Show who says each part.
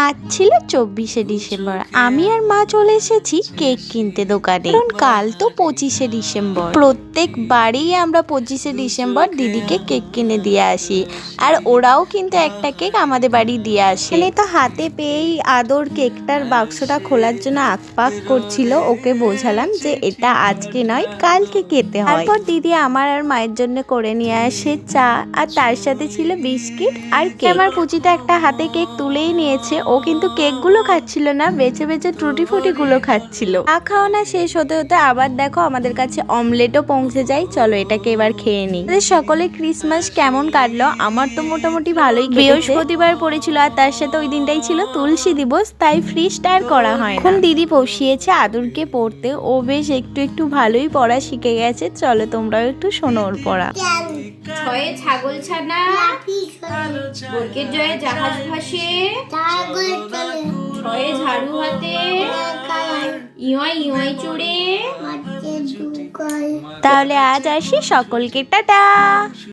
Speaker 1: আজ ছিল 24শে ডিসেম্বর। আমি আর মা চলে এসেছি কেক কিনতে দোকানে, কারণ কাল তো 25শে ডিসেম্বর। প্রত্যেকবারই আমরা 25শে ডিসেম্বর দিদিকে কেক কিনে দিয়ে আসি, আর ওরাও কিন্তু একটা কেক আমাদের বাড়ি দিয়ে আসে। তো হাতে পেয়েই আদর কেকটার বাক্সটা খোলার জন্য আকপাক করছিল। ওকে বোঝালাম যে এটা আজকে নয়, কালকে খেতে হয়। তারপর দিদি আমার আর মায়ের জন্য করে নিয়ে আসে চা, আর তার সাথে ছিল বিস্কিট আর কেক। আমার পুচিটা একটা হাতে কেক তুলেই নিয়েছে। ও কিন্তু কেকগুলো খাচ্ছিল না, বেছে বেছে টুটি ফুটি গুলো খাচ্ছিল। খাওয়া না শেষ হতে হতে আবার দেখো আমাদের কাছে অমলেটও পৌঁছে যায়। চলো এটাকে এবার খেয়ে নিই। সকলে ক্রিসমাস কেমন কাটলো? আমার তো মোটামুটি ভালোই কেটেছে। বৃহস্পতিবার পড়েছিল, আর তার সাথে ওই দিনটাই ছিল তুলসী দিবস, তাই ফ্রিজটা আর করা হয় না। এখন দিদি বসিয়েছে আদুরকে পড়তে। ও বেশ একটু একটু ভালোই পড়া শিখে গেছে। চলো তোমরাও একটু শোনো ওর পড়া।
Speaker 2: ছয়ে ছাগল ছানা, বর্গের জয়ে জাহাজ ভাসে, ছয়ে ঝাড়ু হাতে, ইয় ইয় চড়ে।
Speaker 1: তাহলে আজ আসি, সকলকে টাটা।